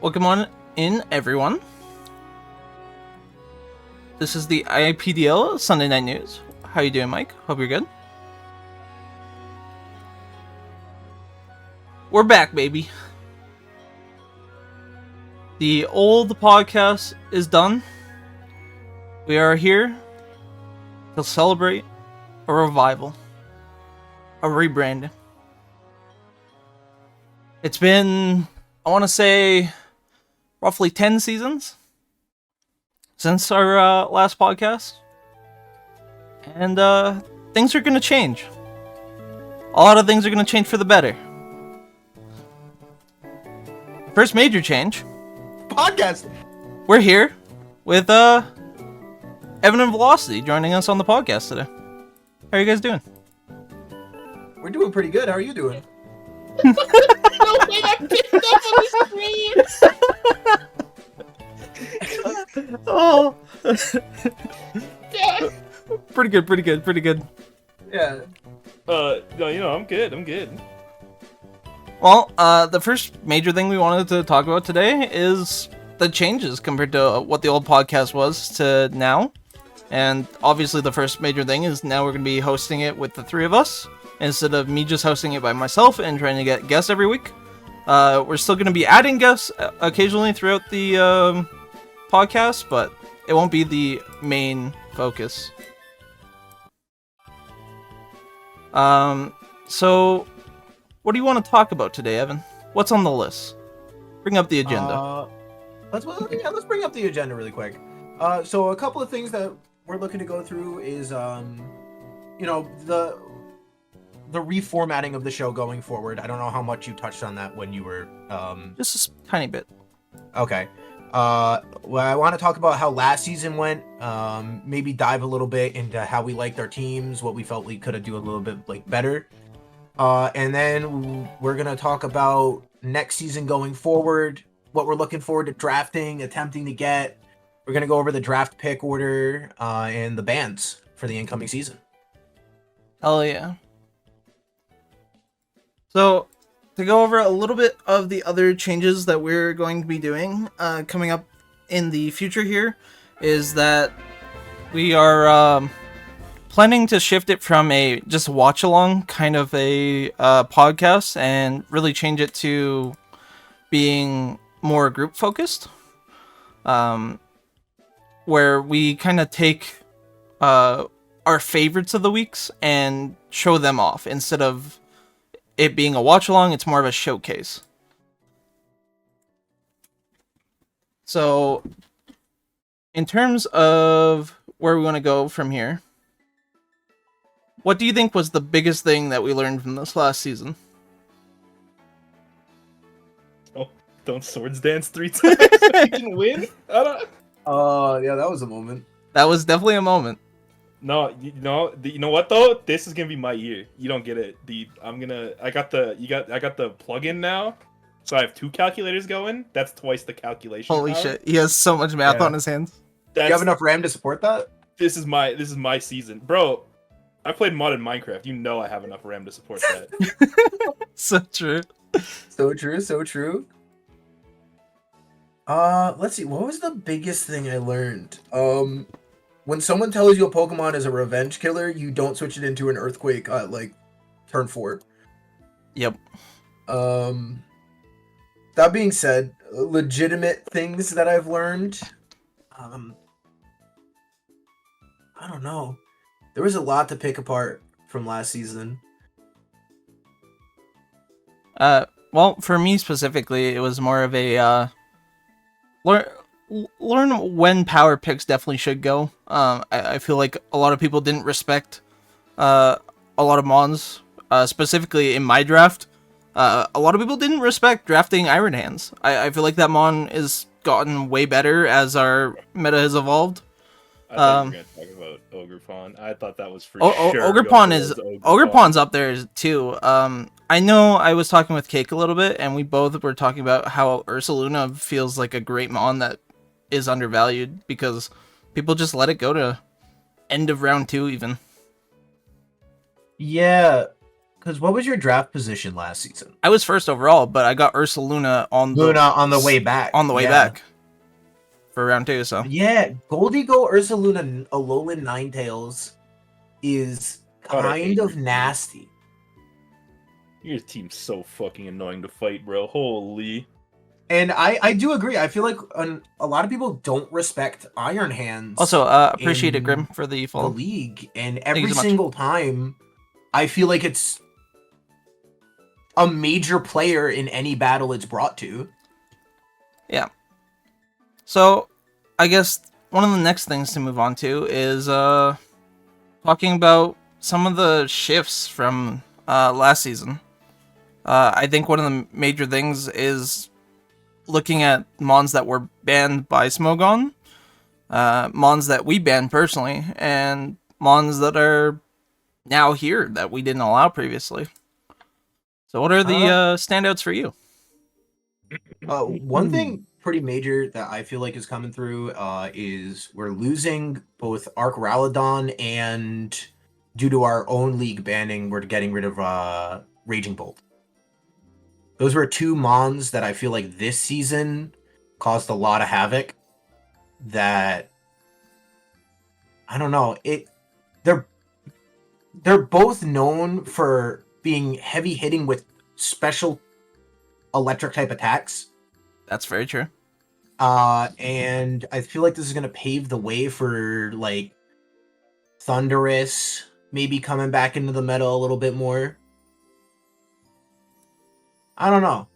Welcome on in, everyone. This is the IPDL Sunday Night News. How you doing, Mike? Hope you're good. We're back, baby. The old podcast is done. We are here to celebrate a revival, a rebranding. It's been, I want to say, roughly 10 seasons since our last podcast, and things are going to change. A lot of things are going to change for the better. First major change. Podcast. We're here with Evan and Velocity joining us on the podcast today. How are you guys doing? We're doing pretty good. How are you doing? No way, that picked up on the screen! Oh, Yeah. pretty good. Yeah. No, I'm good. Well, the first major thing we wanted to talk about today is the changes compared to what the old podcast was to now. And obviously the first major thing is now we're going to be hosting it with the three of us, instead of me just hosting it by myself and trying to get guests every week. We're still going to be adding guests occasionally throughout the podcast, but it won't be the main focus. So what do you want to talk about today, Evan? What's on the list? Bring up the agenda. Let's bring up the agenda really quick. So a couple of things that we're looking to go through is the reformatting of the show going forward. I don't know how much you touched on that when you were Just a tiny bit. okay. Well, I want to talk about how last season went. Maybe dive a little bit into how we liked our teams, what we felt we could have do a little bit better. And then we're gonna talk about next season going forward, what we're looking forward to drafting, attempting to get. We're gonna go over the draft pick order and the bans for the incoming season. Hell yeah. So, to go over a little bit of the other changes that we're going to be doing coming up in the future here, is that we are planning to shift it from a just watch along kind of a podcast and really change it to being more group focused, where we kind of take our favorites of the weeks and show them off instead of it being a watch along. It's more of a showcase. So in terms of where we want to go from here, what do you think was the biggest thing that we learned from this last season? Oh, don't swords dance 3 times so you can win? I don't... Yeah, that was a moment. That was definitely a moment. No, you know what though? This is gonna be my year. You don't get it. I got the plugin now, so I have 2 calculators going. That's twice the calculation. Holy power. shit, he has so much math Yeah. on his hands. Do you have enough RAM to support that? This is my season, bro. I played modded Minecraft. You know I have enough RAM to support that. So true. So true. Let's see. What was the biggest thing I learned? When someone tells you a Pokemon is a revenge killer, you don't switch it into an Earthquake at like turn 4. Yep. That being said, legitimate things that I've learned. I don't know. There was a lot to pick apart from last season. Well, for me specifically, it was more of a learn when power picks definitely should go. I feel like a lot of people didn't respect a lot of mons, specifically in my draft. A lot of people didn't respect drafting Iron Hands. I feel like that mon is gotten way better as our meta has evolved. I thought you were gonna talk about Ogrepon. I thought that was for sure. Ogreppon's up there too. I know I was talking with Cake a little bit, and we both were talking about how Ursaluna feels like a great mon that is undervalued because people just let it go to end of round 2 even. Yeah, Because what was your draft position last season? I was first overall, but I got Ursaluna on the way back. On the way back for round 2. So yeah, Goldigo, Ursaluna, Alolan Ninetales is kind of nasty. Your team's so fucking annoying to fight, bro. Holy. And I do agree. I feel like a lot of people don't respect Iron Hands. Also, appreciate it, Grim, for the the follow. league, and you every so much. single time, I feel like it's a major player in any battle it's brought to. Yeah. So, I guess one of the next things to move on to is talking about some of the shifts from last season. I think one of the major things is looking at mons that were banned by Smogon, mons that we banned personally, and mons that are now here that we didn't allow previously. So what are the standouts for you? One thing pretty major that I feel like is coming through is we're losing both Arc Ralladon, and due to our own league banning, we're getting rid of Raging Bolt. Those were 2 mons that I feel like this season caused a lot of havoc. That I don't know. They're both known for being heavy hitting with special electric type attacks. That's very true. And I feel like this is gonna pave the way for like Thundurus maybe coming back into the meta a little bit more. I don't know.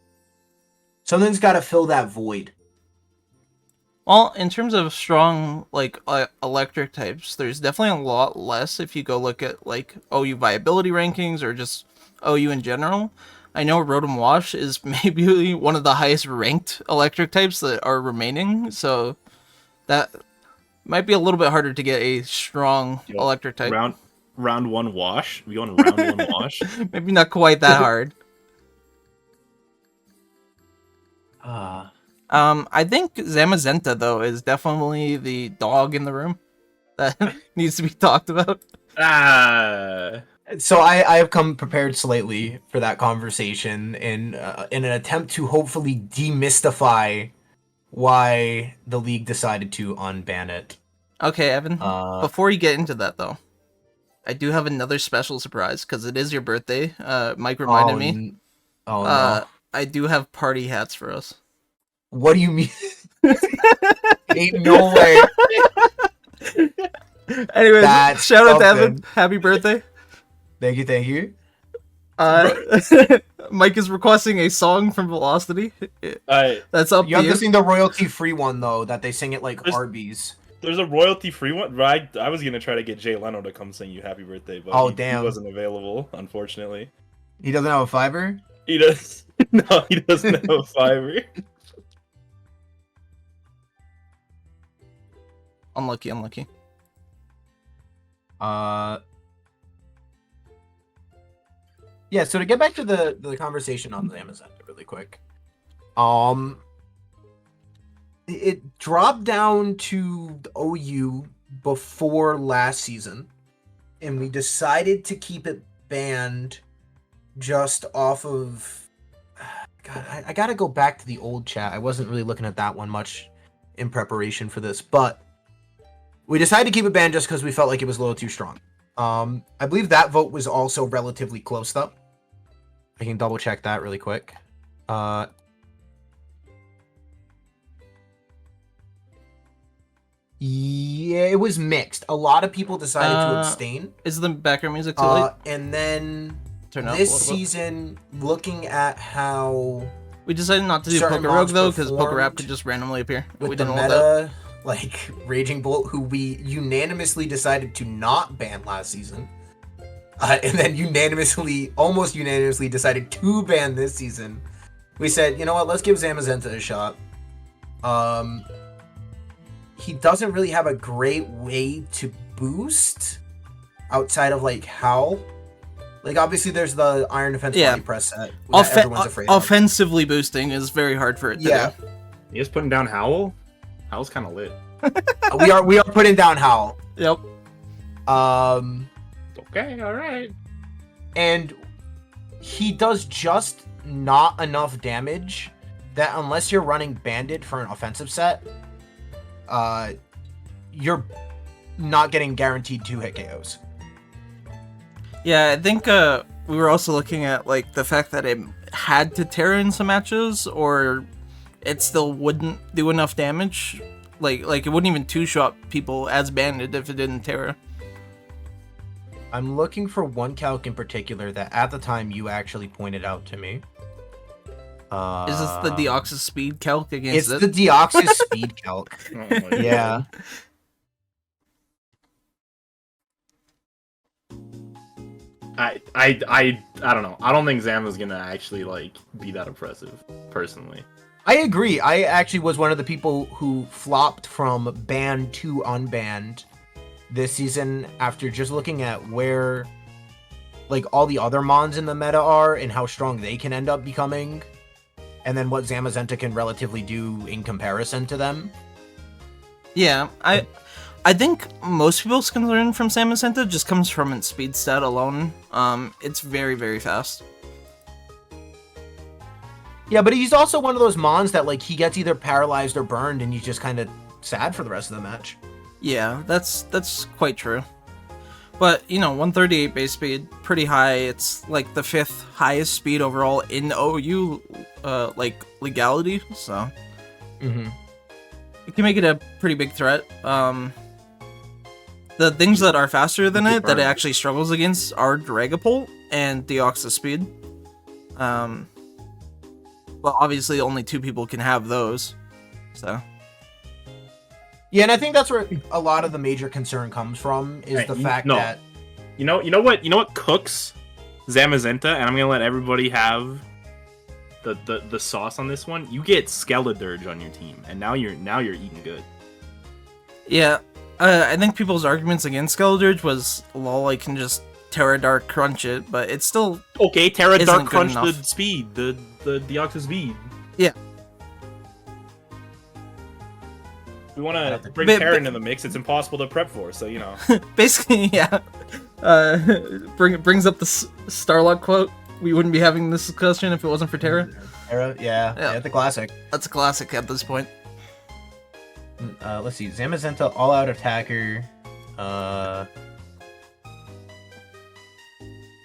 Something's got to fill that void. Well, in terms of strong, like, electric types, there's definitely a lot less if you go look at, like, OU viability rankings or just OU in general. I know Rotom Wash is maybe one of the highest ranked electric types that are remaining, so that might be a little bit harder to get a strong electric type. Round 1 wash? We on round 1 wash? Maybe not quite that hard. I think Zamazenta, though, is definitely the dog in the room that needs to be talked about. So I have come prepared slightly for that conversation in an attempt to hopefully demystify why the league decided to unban it. Okay, Evan, before you get into that, though, I do have another special surprise, because it is your birthday. Mike reminded me. No. I do have party hats for us. What do you mean? Ain't no way. Anyways, That's shout out to Evan. something. Happy birthday. Thank you, thank you. Mike is requesting a song from Velocity. That's up You to have you. to sing the royalty-free one, though, that they sing it like Arby's. There's a royalty-free one, right? I was gonna try to get Jay Leno to come sing you happy birthday, but he wasn't available, unfortunately. He doesn't have a fiver? He does. No, he doesn't have a fiver. Unlucky. Yeah, so to get back to the conversation on the Amazon really quick. It dropped down to the OU before last season, and we decided to keep it banned just off of... God, I gotta go back to the old chat. I wasn't really looking at that one much in preparation for this, but we decided to keep it banned just because we felt like it was a little too strong. I believe that vote was also relatively close, though. I can double check that really quick. Yeah, it was mixed. A lot of people decided to abstain. Is the background music too late? And then Turn it up this a little bit. season, looking at how We decided not to do certain Pokerogue, mons though, because performed Pokerap could just randomly appear. with We the didn't want that. meta, like Raging Bolt, who we unanimously decided to not ban last season, and then almost unanimously decided to ban this season. We said, you know what, let's give Zamazenta a shot. He doesn't really have a great way to boost outside of like Howl. Like obviously there's the Iron Defense Body Press set that everyone's afraid of. Offensively boosting is very hard for it to do. You just putting down Howl? Howl's kind of lit. we are putting down Howl. Yep. Okay, all right. And he does just not enough damage that unless you're running Bandit for an offensive set, you're not getting guaranteed 2-hit KOs. Yeah, I think we were also looking at like the fact that it had to Terra in some matches, or it still wouldn't do enough damage. Like it wouldn't even two-shot people as Bandit if it didn't Terra. I'm looking for one calc in particular that at the time you actually pointed out to me. Is this the Deoxys speed calc against It's it? the Deoxys speed calc. Oh my God. Yeah. I don't know. I don't think Zama's gonna actually like be that impressive, personally. I agree. I actually was one of the people who flopped from banned to unbanned this season after just looking at where like all the other mons in the meta are and how strong they can end up becoming, and then what Zamazenta can relatively do in comparison to them. Yeah, I think most people's concern from Zamazenta just comes from its speed stat alone. It's very, very fast. Yeah, but he's also one of those mons that like he gets either paralyzed or burned and he's just kind of sad for the rest of the match. Yeah, that's quite true. But, 138 base speed, pretty high. It's like the 5th highest speed overall in OU, like, legality, so Mm-hmm. it can make it a pretty big threat. The things that are faster than it, that it actually struggles against, are Dragapult and Deoxys speed. Well, obviously only 2 people can have those, so... Yeah, and I think that's where a lot of the major concern comes from, is the fact that... You know what cooks Zamazenta, and I'm gonna let everybody have the sauce on this one. You get Skeledirge on your team, and now you're eating good. Yeah, I think people's arguments against Skeledirge was, lol, I can just Terra Dark crunch it, but it's still... Okay, Terra Isn't Dark good crunch enough. the speed, the Deoxys speed. Yeah. We want to bring But- Terra into the mix. It's impossible to prep for, so Basically, yeah. Brings up the Starlock quote. We wouldn't be having this discussion if it wasn't for Terra. Yeah, the classic. That's a classic at this point. Let's see, Zamazenta, all-out attacker.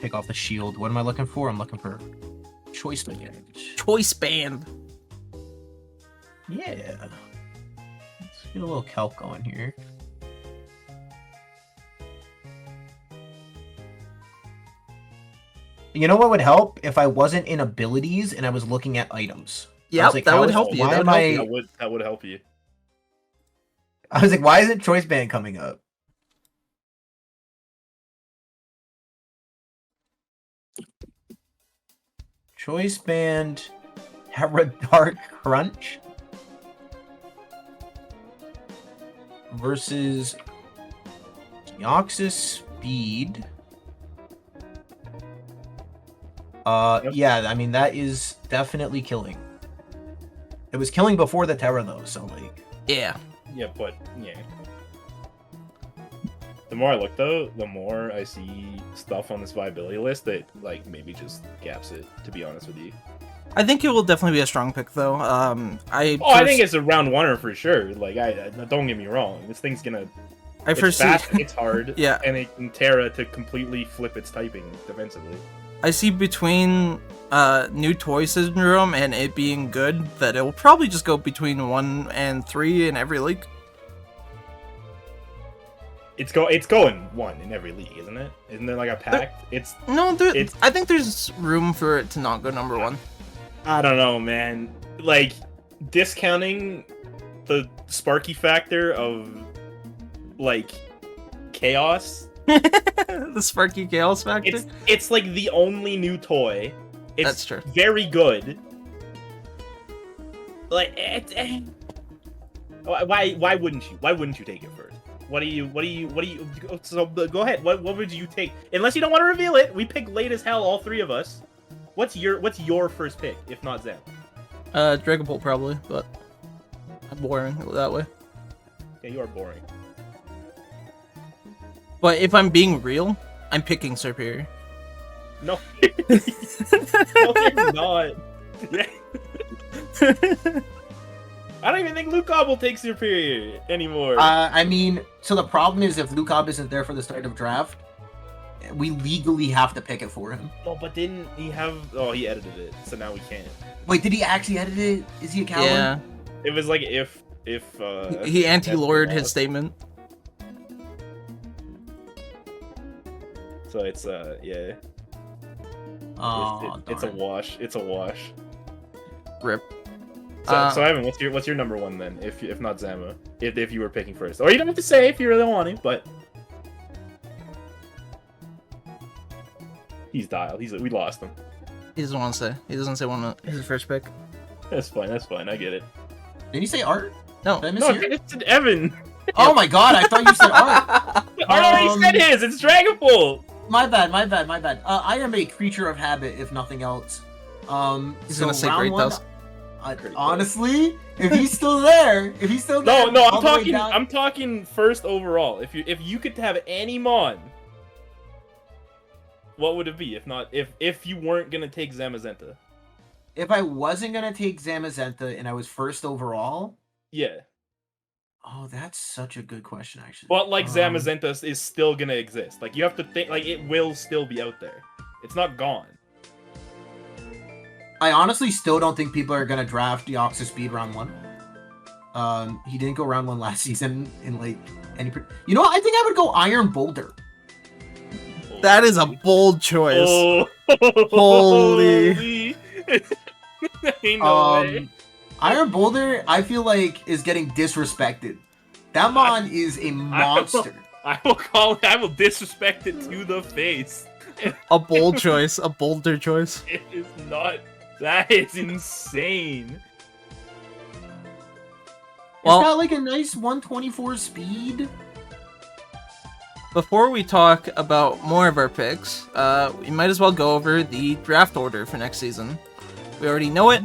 Take off the shield. What am I looking for? I'm looking for choice band. Choice band. Yeah. Let's get a little calc going here. You know what would help? If I wasn't in abilities and I was looking at items. I Yep, was like, that how would is- help you. why That am would help I- you. that would help you. I was like, why isn't choice band coming up? Choice band, Terra Dark Crunch versus Deoxys Speed. Yeah, I mean that is definitely killing. It was killing before the Terra though, so like. Yeah. Yeah, but yeah. The more I look though, the more I see stuff on this viability list that like maybe just gaps it. To be honest with you. I think it will definitely be a strong pick, though. I think it's a round oneer for sure. Like, I don't get me wrong. This thing's gonna. I It's fast, it's hard, Yeah. and it can Terra to completely flip its typing defensively. I see between new toy syndrome and it being good that it will probably just go between 1 and 3 in every league. It's going 1 in every league, isn't it? Isn't there like a pact? No, It's- I think there's room for it to not go number 1. I don't know, man. Like discounting the Sparky factor of like chaos. The Sparky Chaos factor. It's like the only new toy. It's That's true. very good. Like why wouldn't you? Why wouldn't you take it first? What do you so go ahead. What would you take? Unless you don't want to reveal it. We picked late as hell, all 3 of us. What's your first pick, if not Zen? Dragapult probably, but I'm boring that way. Yeah, you are boring. But if I'm being real, I'm picking Superior. No, no, they're not. I don't even think Lukav will take Superior anymore. I mean, so the problem is if Lukav isn't there for the start of draft, we legally have to pick it for him. No, but didn't he have? Oh, he edited it, so now we can't. Wait, did he actually edit it? Is he a coward? Yeah, It was like if he anti-lawyered his statement. So it's yeah. Oh, It's a darn. wash. It's a wash. Rip. So Evan, what's your number one then? If not Zama, if you were picking first, or you don't have to say if you really want to, but he's dialed. We lost him. He doesn't want to say. He doesn't say one of his first pick. That's fine. That's fine. I get it. Did you say Art? No. Did I miss No, you? it's Evan. Oh my god, I thought you said Art. Art already said his. It's Dragonful. My bad. I am a creature of habit, if nothing else. He's so gonna say round Great one, Dust. honestly, if he's still there, No, all the way down- I'm talking first overall. If you could have any mon, what would it be? If you weren't gonna take Zamazenta? If I wasn't gonna take Zamazenta and I was first overall, Yeah, oh, that's such a good question, actually. but like Zamazenta is still gonna exist. Like you have to think, like it will still be out there. It's not gone. I honestly still don't think people are gonna draft Deoxys Speed round one. He didn't go round one last season in like any. You know what? I think I would go Iron Boulder. That is a bold choice. Oh. Holy. Ain't no way. Iron Boulder, I feel like is getting disrespected. That mon is a monster. I will disrespect it to the face. A bold choice. A bolder choice. It is not. That is insane. Well- It's got like a nice 124 speed. Before we talk about more of our picks, we might as well go over the draft order for next season. We already know it.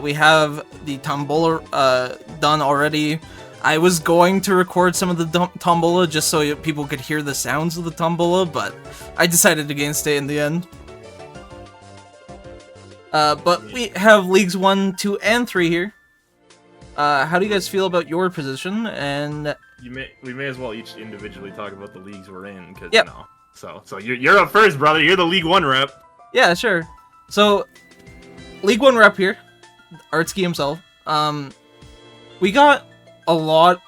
We have the tombola done already. I was going to record some of the tombola just so people could hear the sounds of the tombola, but I decided against it in the end. But we have leagues 1, 2, and 3 here. How do you guys feel about your position? And We may as well each individually talk about the leagues we're in, because Yep. you know. So you're up first, brother. You're the League 1 rep. yeah, sure. So, League 1 rep here, Artsky himself. We got a lot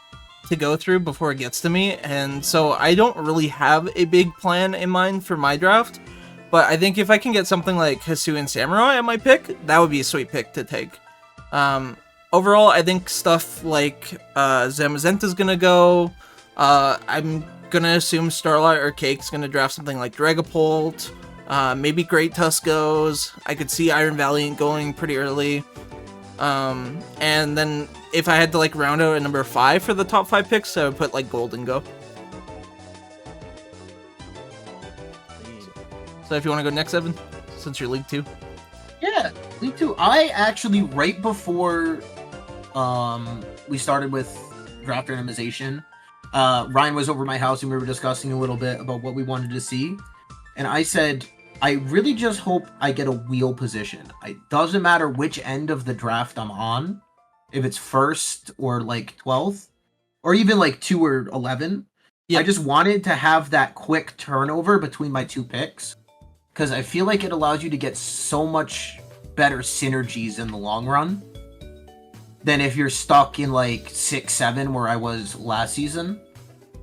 to go through before it gets to me, and so I don't really have a big plan in mind for my draft. But I think if I can get something like Hisu and Samurai at my pick, that would be a sweet pick to take. Overall, I think stuff like Zamazenta's gonna go. I'm gonna assume Starlight or Cake's gonna draft something like Dragapult. Maybe Great Tusk goes. I could see Iron Valiant going pretty early. And then if I had to like round out a number 5 for the top 5 picks, I would put like Golden go. So if you want to go next, Evan, since you're League 2. Yeah, me too. I actually, right before we started with draft randomization, Ryan was over my house and we were discussing a little bit about what we wanted to see. And I said, I really just hope I get a wheel position. It doesn't matter which end of the draft I'm on, if it's first or like 12th, or even like 2 or 11. Yep. I just wanted to have that quick turnover between my 2 picks, because I feel like it allows you to get so much better synergies in the long run than if you're stuck in like 6, 7 where I was last season.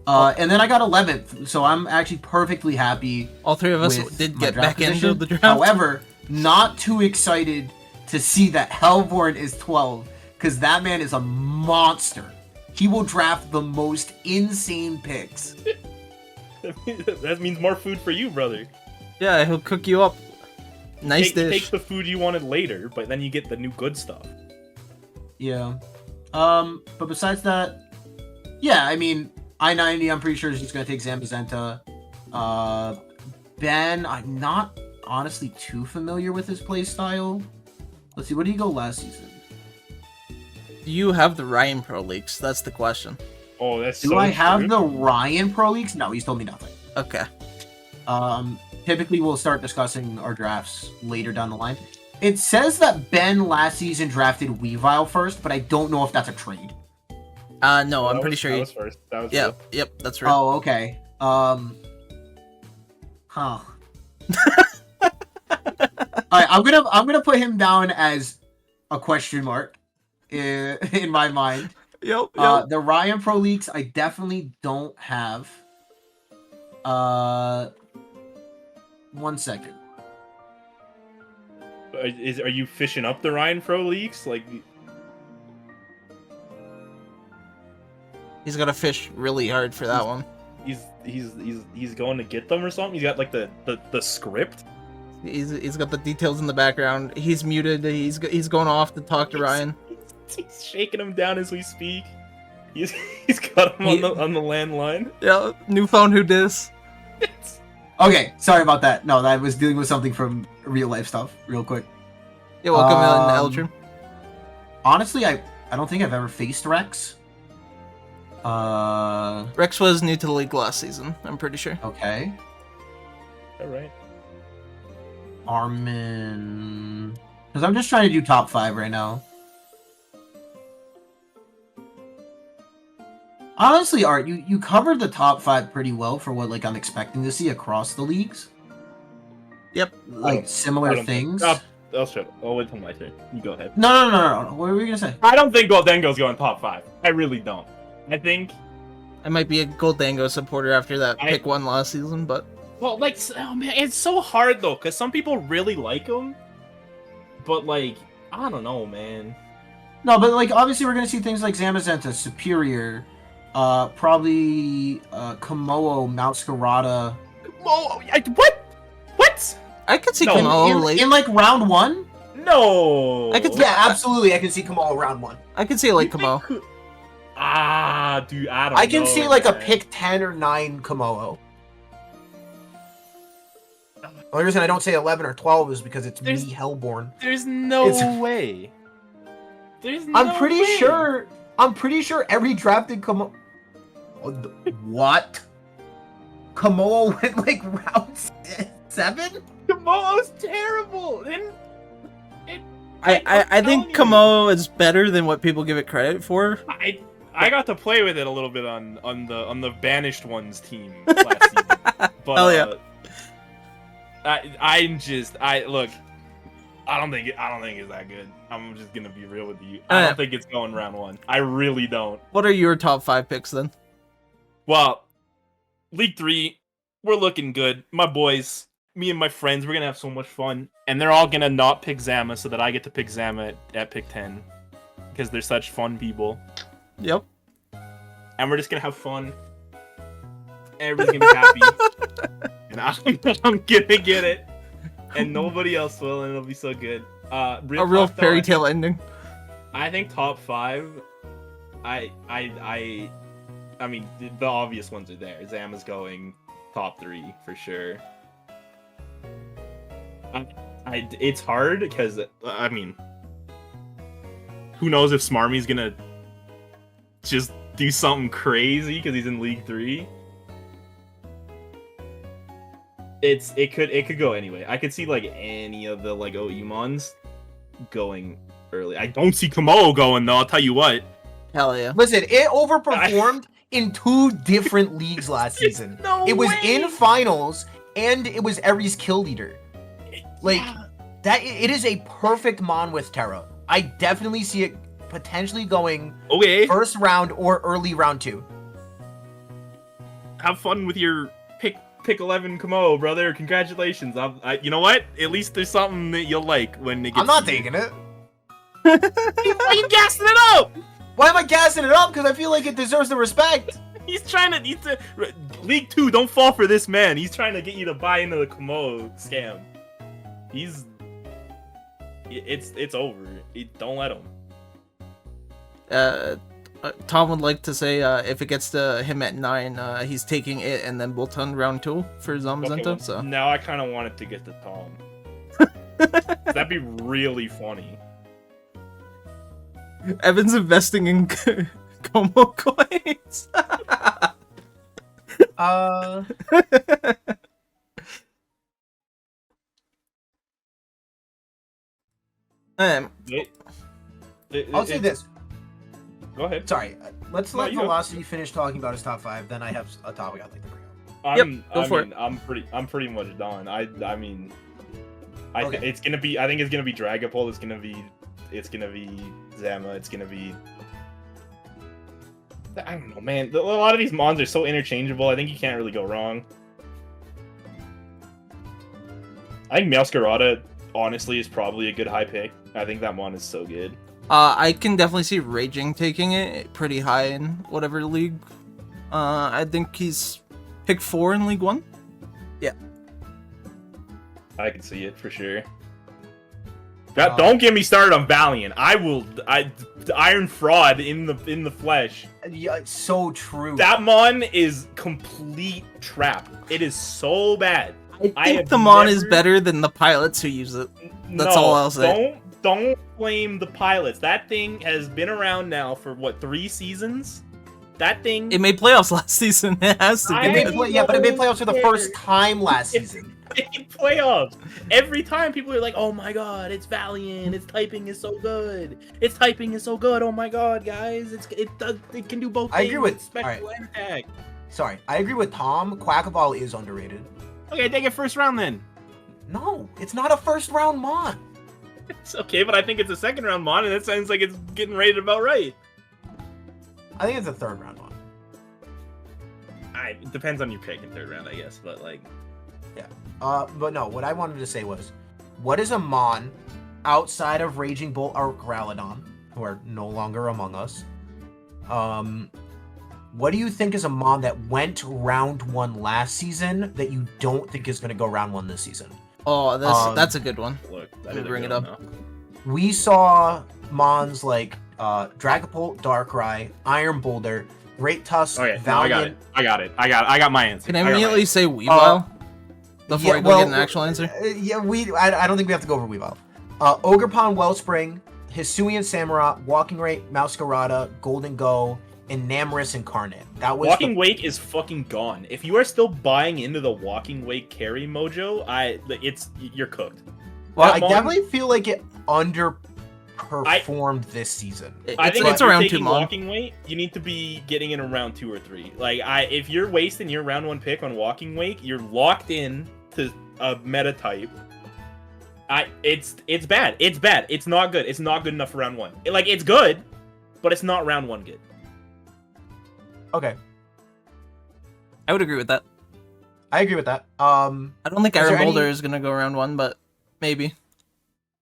And then I got 11th, so I'm actually perfectly happy. All 3 of us with did my get draft back into position. the draft. However, not too excited to see that Hellborn is 12, because that man is a monster. He will draft the most insane picks. That means more food for you, brother. Yeah, he'll cook you up. Nice dish. Take the food you wanted later, but then you get the new good stuff. Yeah. But besides that, yeah, I mean, I-90, I'm pretty sure is just going to take Zamazenta. Ben, I'm not honestly too familiar with his playstyle. Let's see, what did he go last season? Do you have the Ryan Pro Leaks? That's the question. Oh, that's Do so I have true. the Ryan Pro Leagues? No, he's told me nothing. Okay. typically we'll start discussing our drafts later down the line. It says that Ben last season drafted Weavile first, but I don't know if that's a trade. No, I'm pretty sure That he... was first. That was Yeah, real. yep, that's right. Oh, okay. Huh. All right, I'm gonna put him down as a question mark in my mind. Yep, The Ryan Pro Leaks I definitely don't have. 1 second. Are you fishing up the Ryan Pro leaks? Like, He's got to fish really hard for that one. he's going to get them or something. He's got like the script. He's got the details in the background. He's muted. He's going off to talk to Ryan. He's shaking him down as we speak. He's got him on the landline. Yeah, new phone. Who dis? Okay, sorry about that. No, I was dealing with something from real life stuff. Real quick. Yeah, welcome in, Eldrin. Honestly, I don't think I've ever faced Rex. Rex was new to the league last season. I'm pretty sure. Okay. All right. Armin. Because I'm just trying to do top 5 right now. Honestly, Art, you covered the top 5 pretty well for what like I'm expecting to see across the leagues. Yep. Like similar things. I'll shut up. I'll wait till my turn. You go ahead. No. What were we gonna say? I don't think Goldengo's going top 5. I really don't. I think. I might be a Goldango supporter after that pick 1 last season, but Well, like, oh man, it's so hard though, because some people really like him, but like, I don't know, man. No, but like obviously we're gonna see things like Zamazenta, Superior, probably Komodo, Mouscarada. Oh, what? What? I could see No, Kamalo late. In like round 1? No. I could- Yeah, absolutely. I can see Komodo round 1. I could see it like Kamo. Dude, I don't know. I can see like a man. pick 10 or 9 Komodo. The only reason I don't say 11 or 12 is because it's There's- me, Hellborn. There's no It's- way. There's no I'm pretty way. sure. I'm pretty sure every drafted Komodo. What? Komodo went like round 7? Komodo's terrible. And I think Kamo is better than what people give it credit for. I got to play with it a little bit on the Banished Ones team last season. But Hell yeah. look. I don't think it's that good. I'm just gonna be real with you. I don't think it's going round 1. I really don't. What are your top 5 picks then? Well, League 3, we're looking good. My boys, me and my friends, we're gonna have so much fun. And they're all gonna not pick Zama so that I get to pick Zama at pick 10. Because they're such fun people. Yep. And we're just gonna have fun. Everybody's gonna be happy. And I'm gonna get it. And nobody else will, and it'll be so good. A real fairy tale ending. I think top 5. I mean, the obvious ones are there. Zama's going top 3 for sure. It's hard because I mean, who knows if Smarmy's gonna just do something crazy because he's in League 3. It could go anyway. I could see like any of the like Oemons going early. I don't see Komodo going though. I'll tell you what. Hell yeah. Listen, it overperformed in 2 different leagues last season. No It was way. in finals and it was Ares kill leader. Like Yeah. that, it is a perfect mon with Terra. I definitely see it potentially going Okay. first round or early round 2. Have fun with your pick 11 Komodo, brother. Congratulations. You know what? At least there's something that you'll like when it gets. I'm not taking it. Why are you gassing it up? Why am I gassing it up? Because I feel like it deserves the respect. He's trying to. League 2, don't fall for this man. He's trying to get you to buy into the Komodo scam. It's over. Don't let him. Tom would like to say if it gets to him at 9, he's taking it and then Bolton round 2 for Zamazenta. Okay, well, So now I kind of want it to get to Tom. That'd be really funny. Evan's investing in Como coins. Um, I'll say this. Go ahead. Sorry, let's No, let you go. Velocity finish talking about his top 5. Then I have a topic I'd like to bring up. Go for it. I'm pretty much done. I mean, Okay. it's gonna be. I think it's gonna be Dragapult. It's gonna be Zama. It's gonna be. I don't know, man. A lot of these mons are so interchangeable. I think you can't really go wrong. I think Meowscarada, honestly, is probably a good high pick. I think that mon is so good. I can definitely see Raging taking it pretty high in whatever league. I think he's pick 4 in League 1. I can see it for sure. Don't get me started on Valiant. Iron Fraud in the flesh. Yeah, it's so true. That mon is complete trap. It is so bad. I think the mon is better than the pilots who use it. That's all I'll say. Don't blame the pilots. That thing has been around now for what, 3 seasons? That thing. It made playoffs last season. It has to. It made but it made playoffs for the first time last It's- season. In playoffs. Every time people are like, "Oh my god, it's Valiant. Its typing is so good. Its typing is so good. Oh my god, guys, it can do both I things. agree with- It's special and attack." Sorry, I agree with Tom. Quackaball is underrated. Okay, take it first round then. No, it's not a first round mon. It's okay, but I think it's a second round mon, and that sounds like it's getting rated about right. I think it's a third round mon. It depends on your pick in third round, I guess, but like. But no, what I wanted to say was, what is a mon outside of Raging Bolt or Growlithe, who are no longer among us? What do you think is a mon that went round 1 last season that you don't think is going to go round 1 this season? Oh, that's a good one. Look, Let me bring it up. now. We saw mons like Dragapult, Darkrai, Iron Boulder, Great Tusk, Okay, no, Valiant. I got my answer. Can I got my immediately answer. say Weavile before yeah, I go well, get an actual answer? I don't think we have to go over Weavile. Ogerpon, Wellspring, Hisuian Samurott, Walking Rate, Meowscarada, Golden Go, and Namorous Incarnate. That was Walking Wake is fucking gone. If you are still buying into the Walking Wake carry mojo, you're cooked. Well, I mon- definitely feel like it underperformed this season. I think it's if you're around 2 taking mon. Walking Wake, you need to be getting in around 2 or 3. Like, if you're wasting your round 1 pick on Walking Wake, you're locked in to a meta type. It's bad. It's bad. It's not good. It's not good enough for round 1. It's good, but it's not round 1 good. Okay, I would agree with that. I agree with that. I don't think Is Iron there any- Boulder is gonna go round 1, but maybe.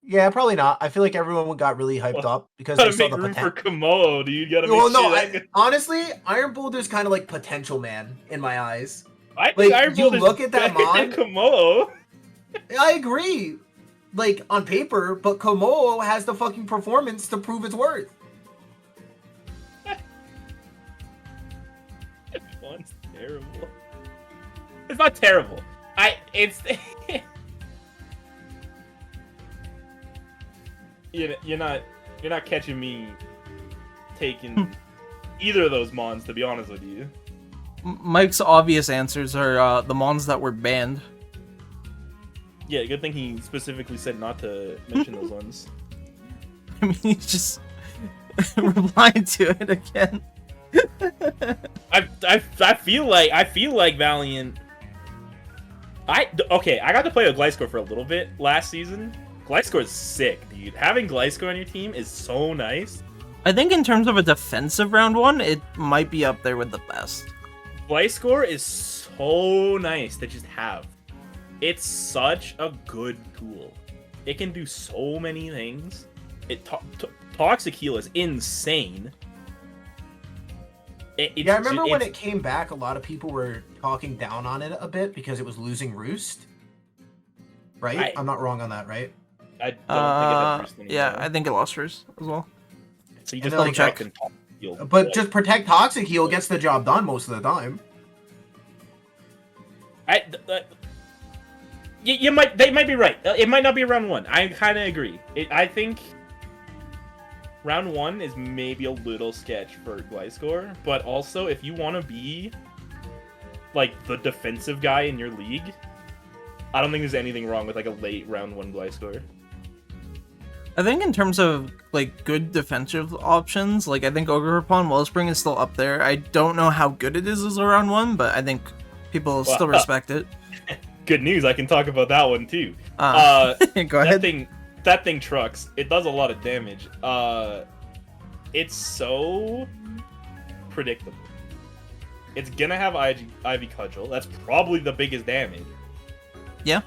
Yeah, probably not. I feel like everyone got really hyped up because Gotta they saw make the room for potential. Komodo, dude. Gotta make Well, no, sure that- honestly, Iron Boulder's kind of like potential man in my eyes. I think like, Iron you Bolt is look at that better mon- than Komodo. I agree, like on paper, but Komodo has the fucking performance to prove its worth. One's terrible. It's not terrible. It's you're not catching me taking either of those mons, to be honest with you. Mike's obvious answers are the mons that were banned. Yeah, good thing he specifically said not to mention those ones. I mean, he's just replying to it again. I feel like Valiant. I got to play with Gliscor for a little bit last season. Gliscor is sick, dude. Having Gliscor on your team is so nice. I think in terms of a defensive round 1, it might be up there with the best. Gliscor is so nice to just have. It's such a good tool. It can do so many things. Toxic Heal is insane. Yeah, I remember when it came back, a lot of people were talking down on it a bit because it was losing Roost. Right? I'm not wrong on that, right? I don't think it has Roost anymore. Yeah, I think it lost first as well. So you just And then, like check. Toxic Heal. But just Protect Toxic Heal gets the job done most of the time. They might be right. It might not be round 1. I kind of agree. I think round 1 is maybe a little sketch for Gliscor, but also if you want to be like the defensive guy in your league, I don't think there's anything wrong with like a late round 1 Gliscor. I think in terms of like good defensive options, like I think Ogerpon Wellspring is still up there. I don't know how good it is as a round 1, but I think people still respect it. Good news, I can talk about that one too. Go ahead. That thing trucks. It does a lot of damage. It's so predictable. It's gonna have Ivy Cudgel. That's probably the biggest damage. Yeah.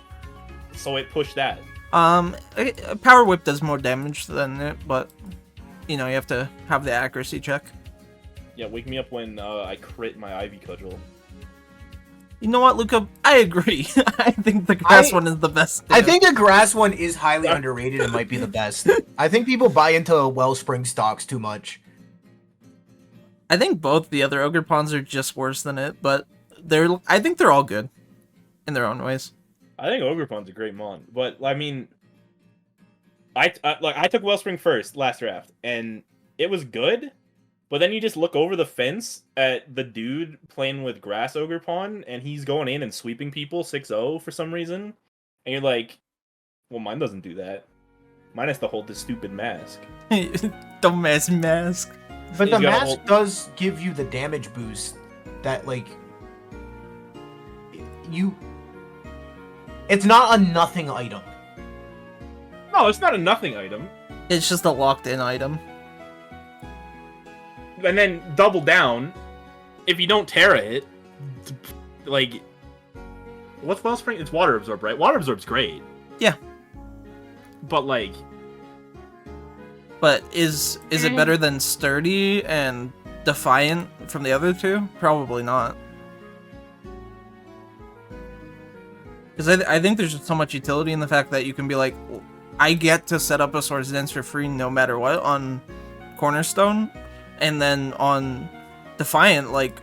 So it pushed that. Power Whip does more damage than it, but you know, you have to have the accuracy check. Yeah, wake me up when I crit my Ivy Cudgel. You know what, Luca? I agree. I think the grass one is the best. I think the grass one is highly underrated and might be the best. I think people buy into Wellspring stocks too much. I think both the other Ogerpons are just worse than it, but I think they're all good in their own ways. I think Ogerpon's a great mon, but I mean, I took Wellspring first last draft, and it was good. But then you just look over the fence at the dude playing with Grass Ogerpon, and he's going in and sweeping people 6-0 for some reason, and you're like, well, mine doesn't do that. Mine has to hold this stupid mask. Dumbass mask. But He's the got a mask whole- does give you the damage boost that, like, it's not a nothing item. No, it's not a nothing item. It's just a locked-in item. And then double down. If you don't Terra it, like, what's Wellspring? It's Water Absorb, right? Water Absorb's great. Yeah. But like, But is it better than Sturdy and Defiant from the other two? Probably not. Because I think there's just so much utility in the fact that you can be like, I get to set up a Swords Dance for free no matter what on Cornerstone, and then on Defiant, like,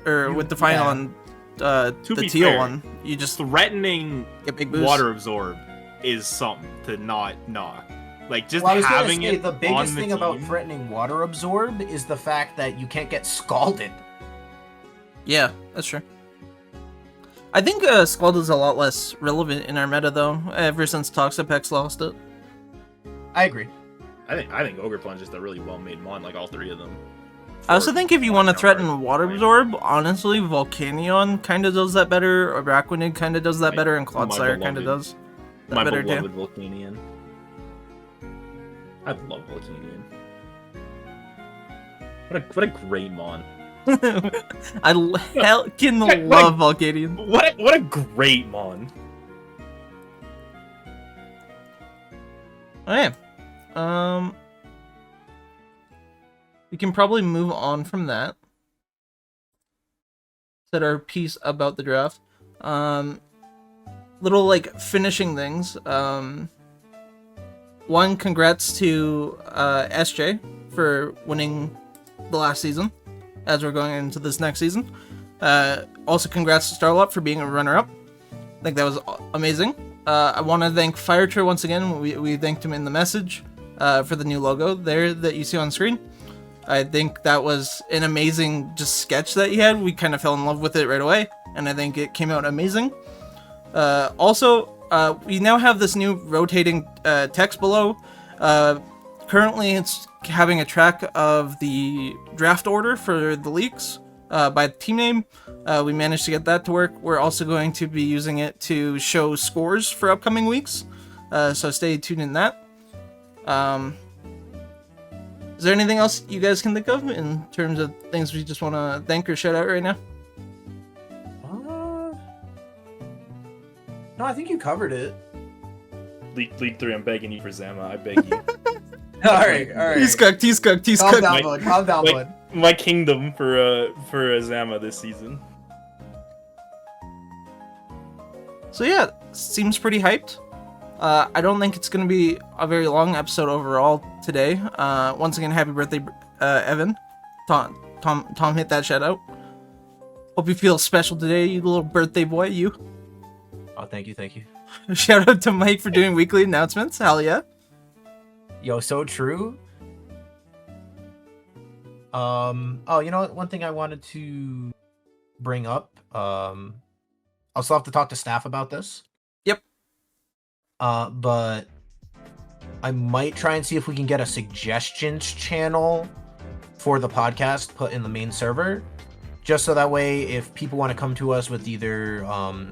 with Defiant on the be teal fair, one, you just threatening get big boost. Water Absorb is something to not knock. Like, just Well, I was gonna having say, it the biggest on the thing about team- threatening Water Absorb is the fact that you can't get scalded. Yeah, that's true. I think Scald is a lot less relevant in our meta though, ever since Toxapex lost it. I agree. I think Ogerpon's just a really well-made mon, like all three of them. I also think if you want to Jump threaten right. Water Absorb, honestly, Volcanion kind of does that better, Araquanid kind of does that My- better, and my Clodsire kind of beloved- does that My better beloved too. Volcanion. I love Volcanion. What a great mon. I heckin' What a- love Volcanion. What a great mon. Okay. We can probably move on from that. Said our piece about the draft. Little like finishing things. One, congrats to SJ for winning the last season as we're going into this next season. Also, congrats to Starlop for being a runner-up. I think that was amazing. I want to thank Firetree once again. We thanked him in the message for the new logo there that you see on screen. I think that was an amazing just sketch that he had. We kind of fell in love with it right away, and I think it came out amazing. Also, we now have this new rotating text below. Currently, it's having a track of the draft order for the leaks by team name. We managed to get that to work. We're also going to be using it to show scores for upcoming weeks, so stay tuned in that. Is there anything else you guys can think of in terms of things we just want to thank or shout out right now? No, I think you covered it. League 3, I'm begging you for Zama. I beg you. All right. He's cooked. Calm down, Wait, bud. Calm down, wait. bud. My kingdom for Zama this season. So yeah, seems pretty hyped. I don't think it's going to be a very long episode overall today. Once again, happy birthday, Evan. Tom hit that shout out. Hope you feel special today, you little birthday boy, you. Oh, thank you. Shout out to Mike for doing weekly announcements. Hell yeah. Yo, so true. Oh, you know what? One thing I wanted to bring up. I'll still have to talk to staff about this. Yep. But I might try and see if we can get a suggestions channel for the podcast put in the main server, just so that way if people want to come to us with either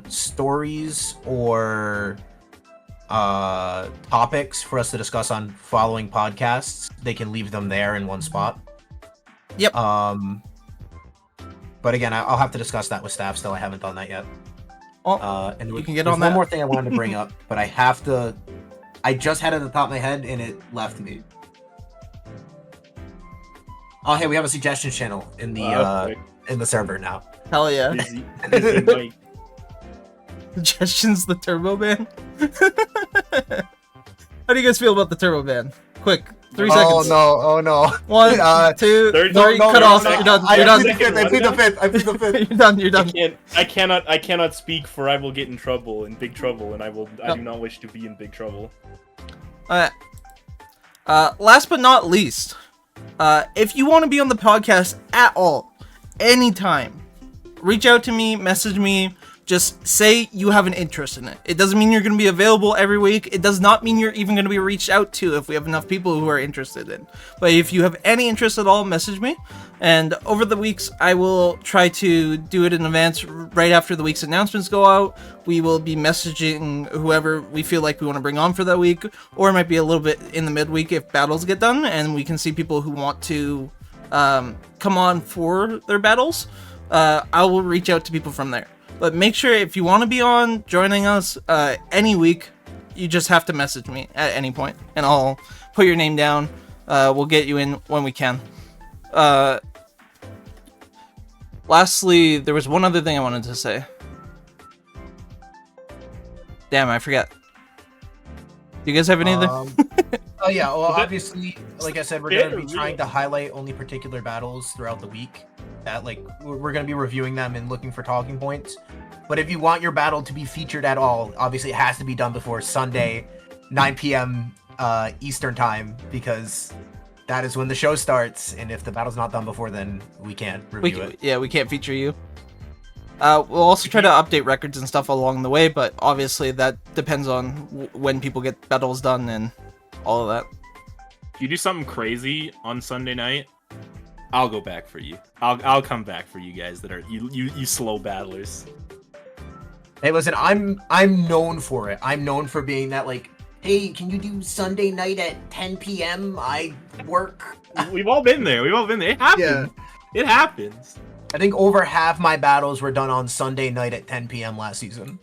stories or topics for us to discuss on following podcasts, they can leave them there in one spot. Yep. But again, I'll have to discuss that with staff still. I haven't done that yet. And you can get there's on that. one more thing I wanted to bring up, but I have to. I just had it at the top of my head and it left me. Oh, hey, we have a suggestions channel in the server now. Hell yeah. Busy Mike. Suggestions, the turbo ban. How do you guys feel about the turbo ban? Quick, 3 seconds. Oh no! 1, 2, 3, 30 cut off. You're done. You're done. I plead the fifth. You're done. You're done. I cannot speak, for I will get in trouble, in big trouble, and I do not wish to be in big trouble. Last but not least, if you want to be on the podcast at all, anytime, reach out to me, message me. Just say you have an interest in it. It doesn't mean you're going to be available every week. It does not mean you're even going to be reached out to if we have enough people who are interested in. But if you have any interest at all, message me. And over the weeks, I will try to do it in advance right after the week's announcements go out. We will be messaging whoever we feel like we want to bring on for that week. Or it might be a little bit in the midweek if battles get done and we can see people who want to come on for their battles. I will reach out to people from there. But make sure if you want to be on joining us any week, you just have to message me at any point, and I'll put your name down. We'll get you in when we can. Lastly, there was one other thing I wanted to say. Damn, I forgot. Do you guys have anything? Oh yeah, well obviously, like I said, we're going to be trying to highlight only particular battles throughout the week. That like we're going to be reviewing them and looking for talking points. But if you want your battle to be featured at all, obviously it has to be done before Sunday, 9 p.m. Eastern time, because that is when the show starts. And if the battle's not done before then, we can't review it. Yeah, we can't feature you. We'll also try to update records and stuff along the way, but obviously that depends on when people get battles done and all of that. If you do something crazy on Sunday night, I'll go back for you. I'll come back for you guys that are you slow battlers. Hey, listen, I'm known for it. I'm known for being that like, hey, can you do Sunday night at 10 p.m.? I work. We've all been there. It happens. Yeah. It happens. I think over half my battles were done on Sunday night at 10 p.m. last season.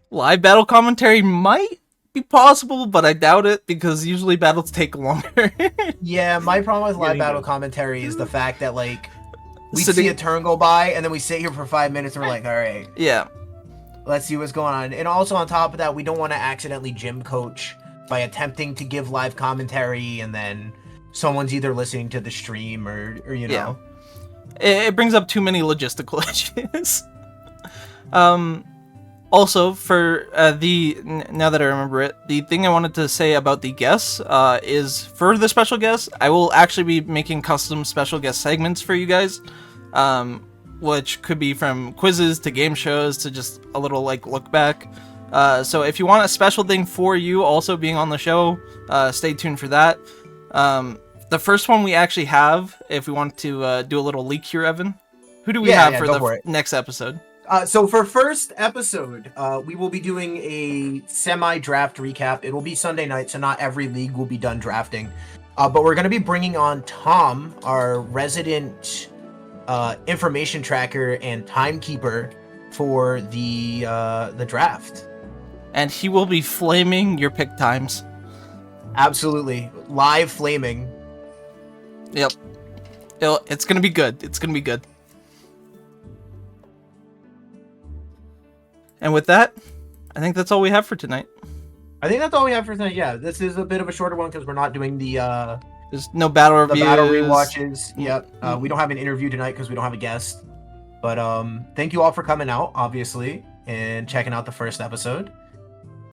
Live battle commentary might be possible, but I doubt it because usually battles take longer. Yeah, my problem with live battle commentary is the fact that like we see a turn go by and then we sit here for 5 minutes and we're like, all right, yeah, let's see what's going on. And also on top of that, we don't want to accidentally gym coach by attempting to give live commentary and then someone's either listening to the stream or you know. It brings up too many logistical issues. Also, for now that I remember it, the thing I wanted to say about the guests is for the special guests, I will actually be making custom special guest segments for you guys, which could be from quizzes to game shows to just a little like look back. So if you want a special thing for you also being on the show, stay tuned for that. The first one we actually have, if we want to do a little leak here, Evan, who do we have for the next episode? So for first episode, we will be doing a semi-draft recap. It will be Sunday night, so not every league will be done drafting. But we're going to be bringing on Tom, our resident information tracker and timekeeper for the draft. And he will be flaming your pick times. Absolutely. Live flaming. Yep. It's going to be good. It's going to be good. And with that, I think that's all we have for tonight. I think that's all we have for tonight. Yeah, this is a bit of a shorter one because we're not doing the there's no battle reviews. The battle rewatches. Yep. We don't have an interview tonight because we don't have a guest. But thank you all for coming out, obviously, and checking out the first episode.